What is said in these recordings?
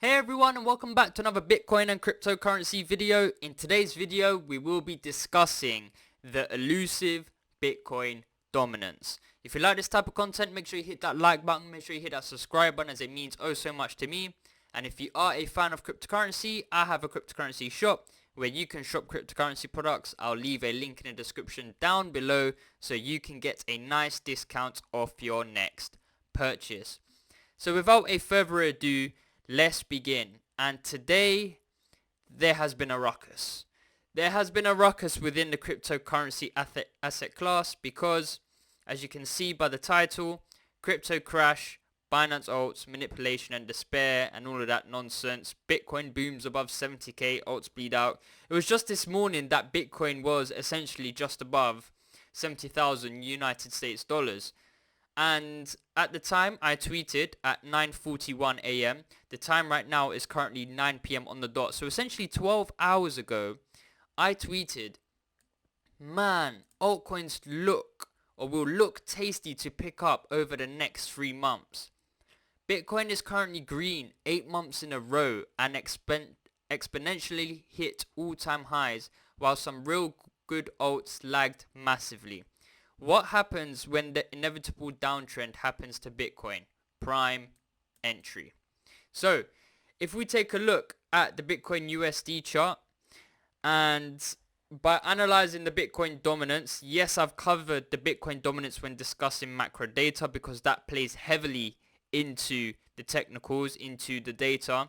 Hey everyone, and welcome back to another Bitcoin and cryptocurrency video. In today's video we will be discussing the elusive Bitcoin dominance. If you like this type of content, make sure you hit that like button, make sure you hit that subscribe button, as it means oh so much to me. And if you are a fan of cryptocurrency, I have a cryptocurrency shop where you can shop cryptocurrency products. I'll leave a link in the description down below so you can get a nice discount off your next purchase. So without a further ado, let's begin. And today there has been a ruckus. There has been a ruckus within the cryptocurrency asset class because, as you can see by the title, crypto crash, Binance alts, manipulation and despair and all of that nonsense. Bitcoin booms above 70k, alts bleed out. It was just this morning that Bitcoin was essentially just above 70,000 United States dollars. And at the time I tweeted at 9:41 a.m. The time right now is currently 9 p.m. on the dot. So essentially 12 hours ago I tweeted, man, altcoins will look tasty to pick up over the next 3 months. Bitcoin is currently green 8 months in a row and exponentially hit all-time highs, while some real good alts lagged massively. What happens when the inevitable downtrend happens to Bitcoin? Prime entry. So if we take a look at the Bitcoin USD chart, and by analyzing the Bitcoin dominance, yes, I've covered the Bitcoin dominance when discussing macro data because that plays heavily into the technicals, into the data.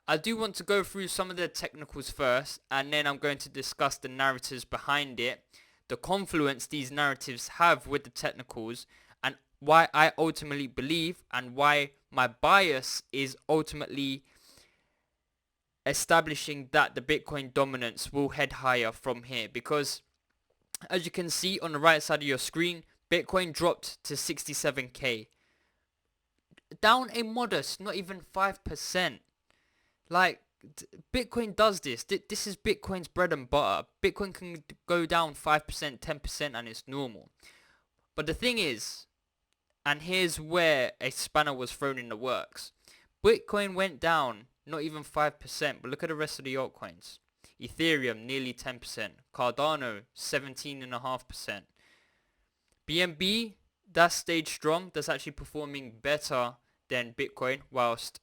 I do want to go through some of the technicals first, and then I'm going to discuss the narratives behind it, the confluence these narratives have with the technicals, and why I ultimately believe and why my bias is ultimately establishing that the Bitcoin dominance will head higher from here. Because as you can see on the right side of your screen, Bitcoin dropped to 67k, down a modest not even 5%. Like, Bitcoin does this. This is Bitcoin's bread and butter. Bitcoin can go down 5%, 10% and it's normal. But the thing is, and here's where a spanner was thrown in the works, Bitcoin went down not even 5%, but look at the rest of the altcoins. Ethereum nearly 10%, Cardano 17.5%. BNB, that stayed strong. That's actually performing better than Bitcoin whilst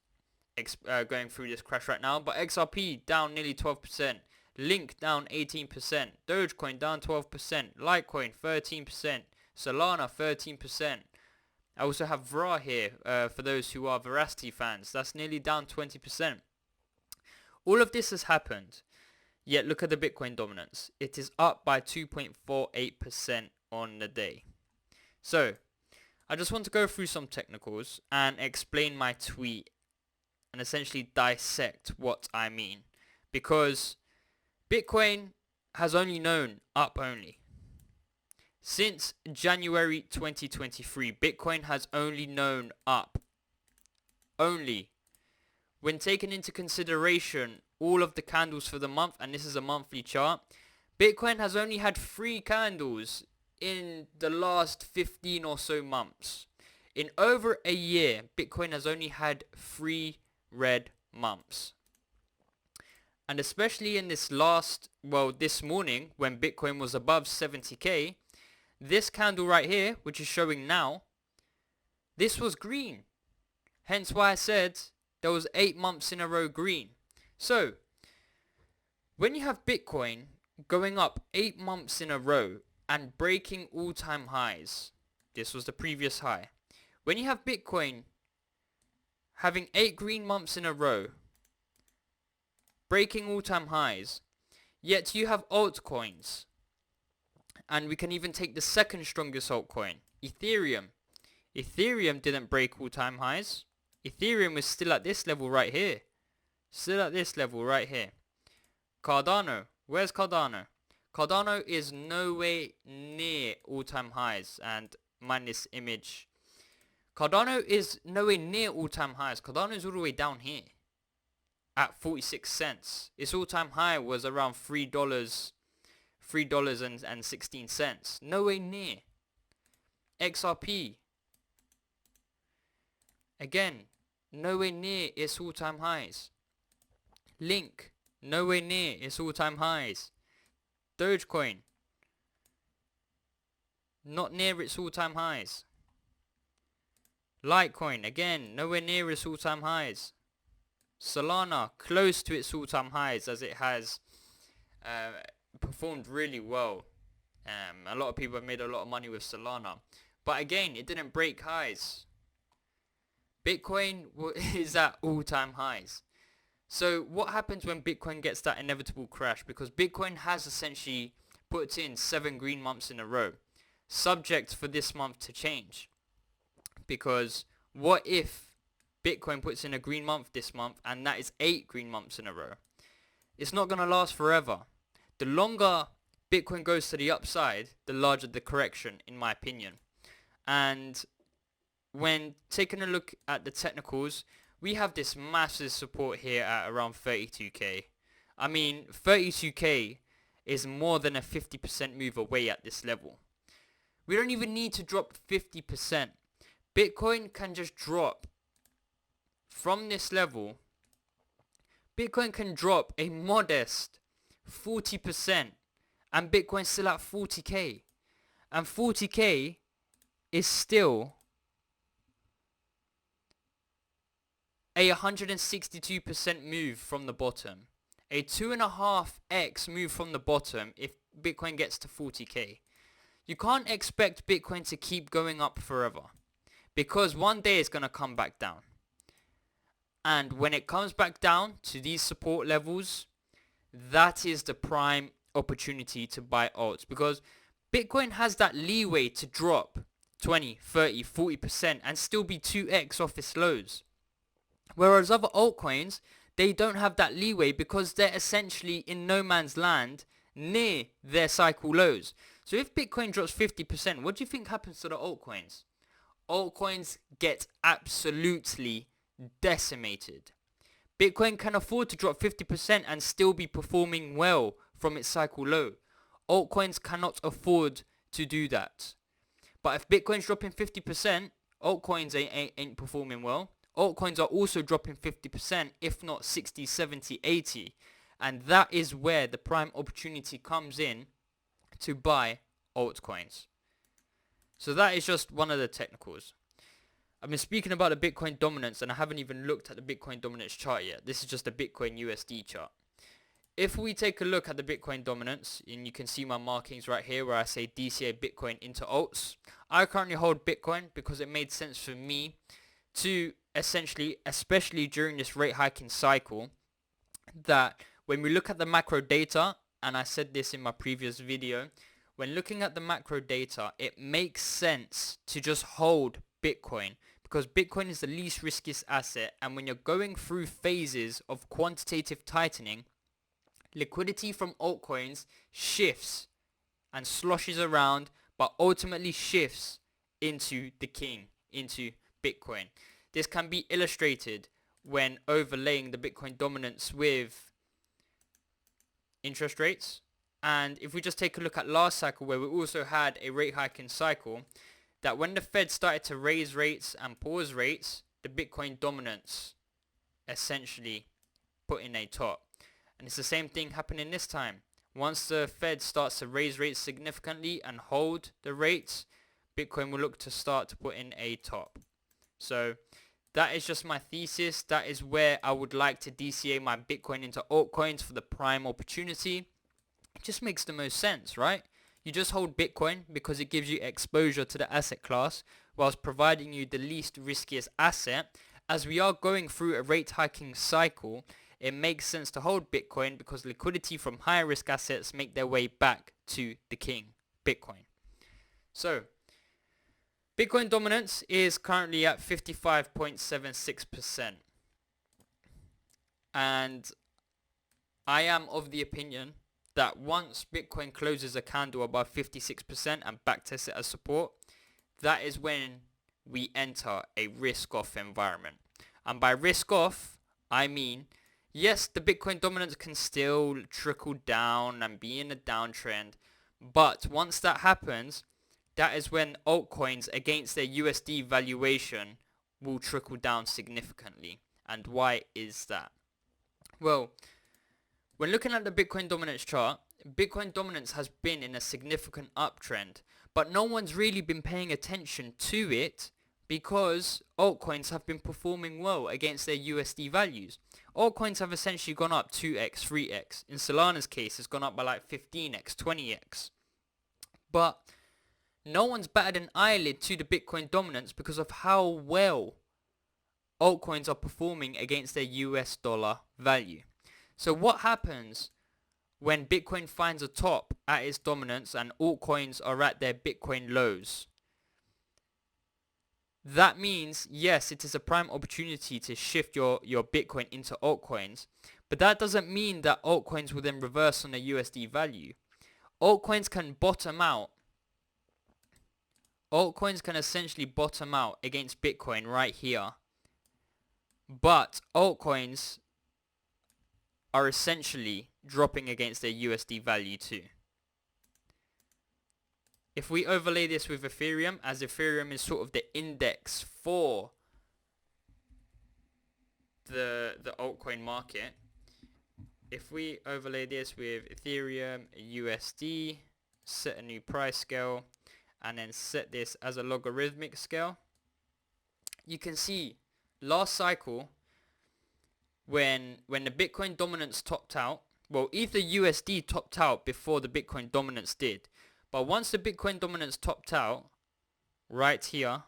going through this crash right now. But XRP down nearly 12%, Link down 18%, Dogecoin down 12%, Litecoin 13%, Solana 13%. I also have VRA here for those who are Veracity fans. That's nearly down 20%. All of this has happened, yet look at the Bitcoin dominance. It is up by 2.48% on the day. So I just want to go through some technicals and explain my tweet and essentially dissect what I mean, because Bitcoin has only known up only. Since January 2023, Bitcoin has only known up only. When taken into consideration all of the candles for the month, and this is a monthly chart, Bitcoin has only had 3 candles in the last 15 or so months. In over a year, Bitcoin has only had 3 red months. And especially in this this morning when Bitcoin was above 70k, this candle right here, which is showing now, this was green. Hence why I said there was 8 months in a row green. So when you have Bitcoin going up 8 months in a row and breaking all-time highs, this was the previous high. When you have Bitcoin having 8 green months in a row, breaking all-time highs, yet you have altcoins, and we can even take the second strongest altcoin, Ethereum. Ethereum didn't break all-time highs. Ethereum is still at this level right here. Still at this level right here. Cardano. Where's Cardano? Cardano is nowhere near all-time highs. And mind this image. Cardano is nowhere near all-time highs. Cardano is all the way down here at 46 cents. Its all-time high was around $3.16. Nowhere near. XRP. Again, nowhere near its all-time highs. Link, nowhere near its all-time highs. Dogecoin, not near its all-time highs. Litecoin, again, nowhere near its all-time highs. Solana, close to its all-time highs, as it has performed really well. A lot of people have made a lot of money with Solana. But again, it didn't break highs. Bitcoin is at all-time highs. So what happens when Bitcoin gets that inevitable crash? Because Bitcoin has essentially put in 7 green months in a row, subject for this month to change. Because what if Bitcoin puts in a green month this month and that is 8 green months in a row? It's not going to last forever. The longer Bitcoin goes to the upside, the larger the correction, in my opinion. And when taking a look at the technicals, we have this massive support here at around 32k. I mean, 32k is more than a 50% move away at this level. We don't even need to drop 50%. Bitcoin can just drop from this level. Bitcoin can drop a modest 40% and Bitcoin's still at 40k. And 40k is still a 162% move from the bottom. A 2.5x move from the bottom if Bitcoin gets to 40k. You can't expect Bitcoin to keep going up forever, because one day it's going to come back down. And when it comes back down to these support levels, that is the prime opportunity to buy alts, because Bitcoin has that leeway to drop 20, 30, 40% and still be 2x off its lows. Whereas other altcoins, they don't have that leeway because they're essentially in no man's land near their cycle lows. So if Bitcoin drops 50%, what do you think happens to the altcoins? Altcoins get absolutely decimated. Bitcoin can afford to drop 50% and still be performing well from its cycle low. Altcoins cannot afford to do that. But if Bitcoin's dropping 50%, altcoins ain't performing well. Altcoins are also dropping 50%, if not 60, 70, 80. And that is where the prime opportunity comes in to buy altcoins. So that is just one of the technicals. I've been speaking about the Bitcoin dominance and I haven't even looked at the Bitcoin dominance chart yet. This is just a Bitcoin USD chart. If we take a look at the Bitcoin dominance, and you can see my markings right here where I say DCA Bitcoin into alts. I currently hold Bitcoin because it made sense for me to essentially, especially during this rate hiking cycle, that when we look at the macro data, and I said this in my previous video, when looking at the macro data, it makes sense to just hold Bitcoin because Bitcoin is the least riskiest asset, and when you're going through phases of quantitative tightening, liquidity from altcoins shifts and sloshes around, but ultimately shifts into the king, into Bitcoin. This can be illustrated when overlaying the Bitcoin dominance with interest rates. And if we just take a look at last cycle where we also had a rate hiking cycle, that when the Fed started to raise rates and pause rates, the Bitcoin dominance essentially put in a top. And it's the same thing happening this time. Once the Fed starts to raise rates significantly and hold the rates, Bitcoin will look to start to put in a top. So that is just my thesis. That is where I would like to DCA my Bitcoin into altcoins for the prime opportunity. It just makes the most sense, right? You just hold Bitcoin because it gives you exposure to the asset class whilst providing you the least riskiest asset. As we are going through a rate hiking cycle, it makes sense to hold Bitcoin because liquidity from higher risk assets make their way back to the king, Bitcoin. So Bitcoin dominance is currently at 55.76%. And I am of the opinion that once Bitcoin closes a candle above 56% and backtests it as support, that is when we enter a risk-off environment. And by risk-off, I mean, yes, the Bitcoin dominance can still trickle down and be in a downtrend, but once that happens, that is when altcoins against their USD valuation will trickle down significantly. And why is that? Well, when looking at the Bitcoin dominance chart, Bitcoin dominance has been in a significant uptrend, but no one's really been paying attention to it because altcoins have been performing well against their USD values. Altcoins have essentially gone up 2x, 3x. In Solana's case, it's gone up by like 15x, 20x. But no one's batted an eyelid to the Bitcoin dominance because of how well altcoins are performing against their US dollar value. So what happens when Bitcoin finds a top at its dominance and altcoins are at their Bitcoin lows? That means, yes, it is a prime opportunity to shift your Bitcoin into altcoins, but that doesn't mean that altcoins will then reverse on a USD value. Altcoins can bottom out. Altcoins can essentially bottom out against Bitcoin right here. But altcoins are essentially dropping against their USD value too. If we overlay this with Ethereum, as Ethereum is sort of the index for the altcoin market, if we overlay this with Ethereum, USD, set a new price scale, and then set this as a logarithmic scale, you can see last cycle when the Bitcoin dominance topped out, well, Ether USD topped out before the Bitcoin dominance did. But once the Bitcoin dominance topped out, right here,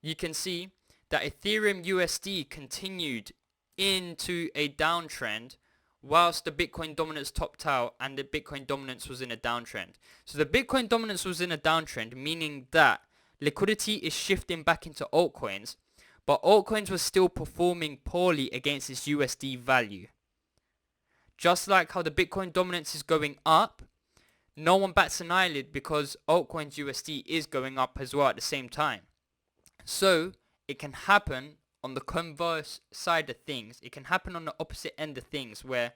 you can see that Ethereum USD continued into a downtrend whilst the Bitcoin dominance topped out and the Bitcoin dominance was in a downtrend. So the Bitcoin dominance was in a downtrend, meaning that liquidity is shifting back into altcoins, but altcoins were still performing poorly against its USD value. Just like how the Bitcoin dominance is going up, no one bats an eyelid because altcoins USD is going up as well at the same time. So it can happen on the converse side of things. It can happen on the opposite end of things where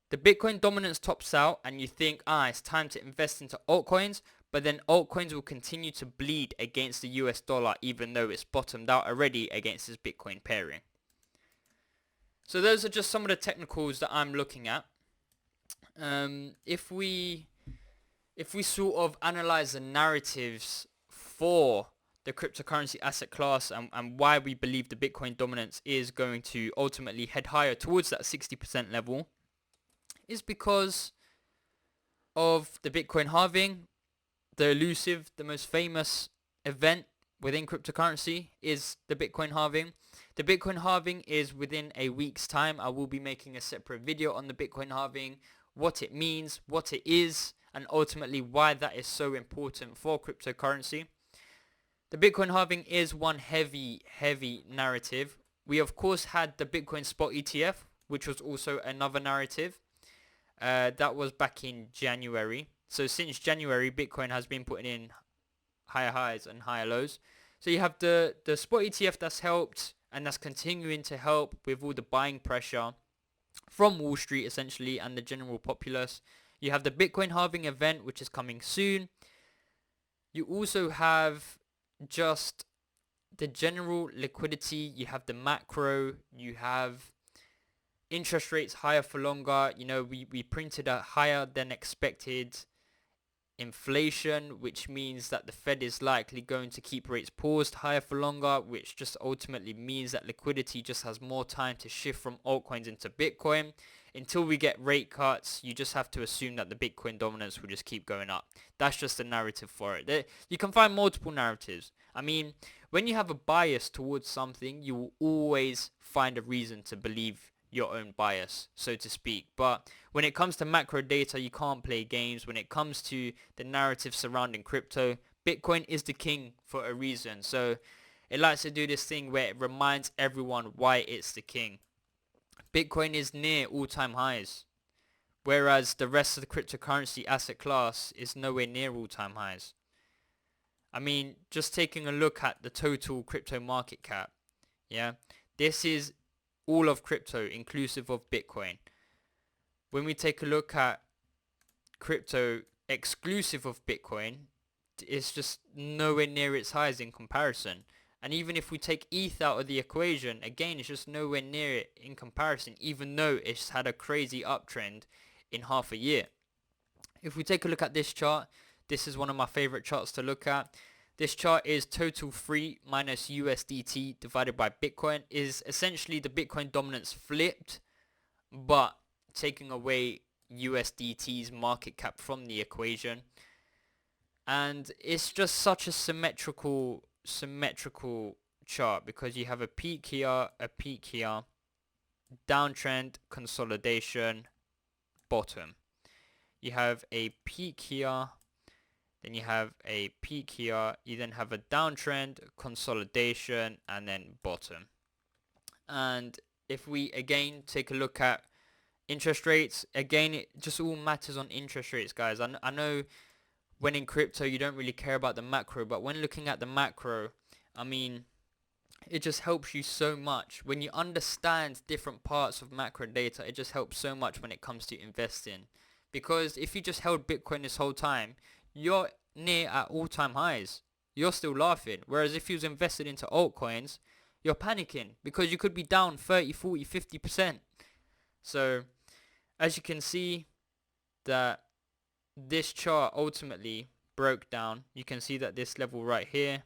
the Bitcoin dominance tops out and you think, it's time to invest into altcoins, but then altcoins will continue to bleed against the US dollar even though it's bottomed out already against its Bitcoin pairing. So those are just some of the technicals that I'm looking at. If we sort of analyze the narratives for the cryptocurrency asset class and why we believe the Bitcoin dominance is going to ultimately head higher towards that 60% level, is because of the Bitcoin halving. The elusive, the most famous event within cryptocurrency is the Bitcoin halving. The Bitcoin halving is within a week's time. I will be making a separate video on the Bitcoin halving, what it means, what it is, and ultimately why that is so important for cryptocurrency. The Bitcoin halving is one heavy narrative. We of course had the Bitcoin spot ETF, which was also another narrative. That was back in January. So since January, Bitcoin has been putting in higher highs and higher lows. So you have the spot ETF that's helped and that's continuing to help with all the buying pressure from Wall Street essentially and the general populace. You have the Bitcoin halving event, which is coming soon. You also have just the general liquidity. You have the macro. You have interest rates higher for longer. You know, we printed a higher than expected inflation, which means that the Fed is likely going to keep rates paused higher for longer, which just ultimately means that liquidity just has more time to shift from altcoins into Bitcoin. Until we get rate cuts, you just have to assume that the Bitcoin dominance will just keep going up. That's just the narrative for it. You can find multiple narratives. I mean, when you have a bias towards something, you will always find a reason to believe your own bias, so to speak. But when it comes to macro data, you can't play games. When it comes to the narrative surrounding crypto, Bitcoin is the king for a reason. So it likes to do this thing where it reminds everyone why it's the king. Bitcoin is near all-time highs, whereas the rest of the cryptocurrency asset class is nowhere near all-time highs. I mean, just taking a look at the total crypto market cap, yeah, this is all of crypto inclusive of Bitcoin. When we take a look at crypto exclusive of Bitcoin, it's just nowhere near its highs in comparison. And even if we take ETH out of the equation, again, it's just nowhere near it in comparison, even though it's had a crazy uptrend in half a year. If we take a look at this chart, this is one of my favorite charts to look at. This chart is total free minus USDT divided by Bitcoin, is essentially the Bitcoin dominance flipped, but taking away USDT's market cap from the equation. And it's just such a symmetrical chart, because you have a peak here, downtrend, consolidation, bottom. You have a peak here, then you have a peak here, you then have a downtrend, consolidation, and then bottom. And if we again take a look at interest rates, again, it just all matters on interest rates, guys. I know when in crypto you don't really care about the macro, but when looking at the macro, I mean, it just helps you so much. When you understand different parts of macro data, it just helps so much when it comes to investing. Because if you just held Bitcoin this whole time, you're near at all-time highs. You're still laughing. Whereas if you was invested into altcoins, you're panicking because you could be down 30, 40, 50%. So as you can see, that this chart ultimately broke down. You can see that this level right here,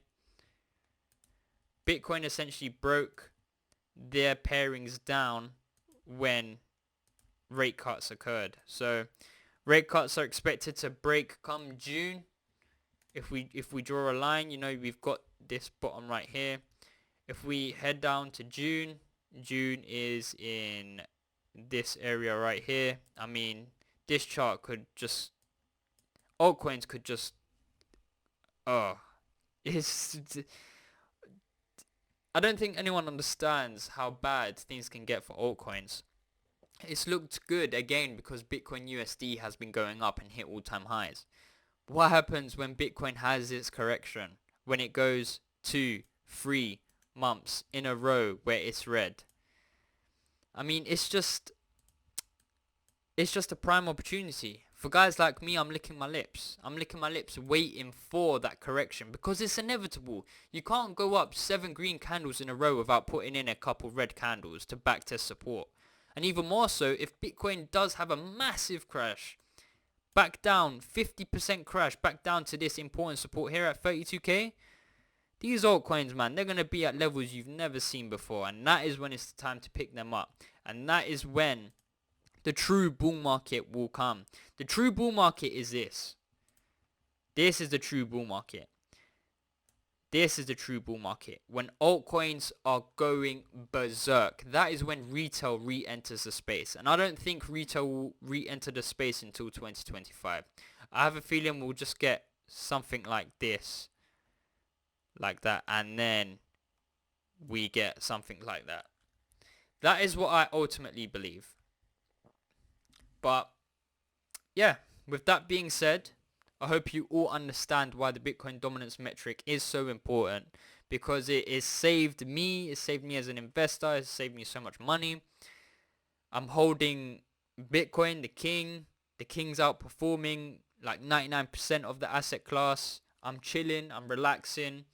Bitcoin essentially broke their pairings down when rate cuts occurred. So rate cuts are expected to break come June. If we draw a line, you know, we've got this bottom right here. If we head down to June is in this area right here. I mean, this chart could just, altcoins could just, it's, I don't think anyone understands how bad things can get for altcoins. It's looked good again because Bitcoin USD has been going up and hit all-time highs. But what happens when Bitcoin has its correction? When it goes 2, 3 months in a row where it's red? I mean, it's just a prime opportunity. For guys like me, I'm licking my lips. I'm licking my lips waiting for that correction because it's inevitable. You can't go up 7 green candles in a row without putting in a couple red candles to backtest support. And even more so, if Bitcoin does have a massive crash, back down, 50% crash, back down to this important support here at 32k, these altcoins, man, they're going to be at levels you've never seen before. And that is when it's the time to pick them up. And that is when the true bull market will come. The true bull market is this. This is the true bull market. This is the true bull market. When altcoins are going berserk. That is when retail re-enters the space. And I don't think retail will re-enter the space until 2025. I have a feeling we'll just get something like this. Like that. And then we get something like that. That is what I ultimately believe. But yeah, with that being said, I hope you all understand why the Bitcoin dominance metric is so important, because it has saved me, as an investor, it's saved me so much money. I'm holding Bitcoin, the king's outperforming like 99% of the asset class. I'm chilling, I'm relaxing,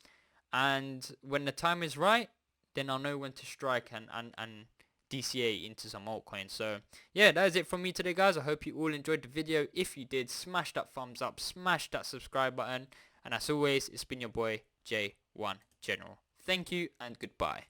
and when the time is right, then I'll know when to strike and DCA into some altcoins. So yeah, that is it from me today, guys. I hope you all enjoyed the video. If you did, smash that thumbs up, smash that subscribe button, and as always, it's been your boy J1 General. Thank you and goodbye.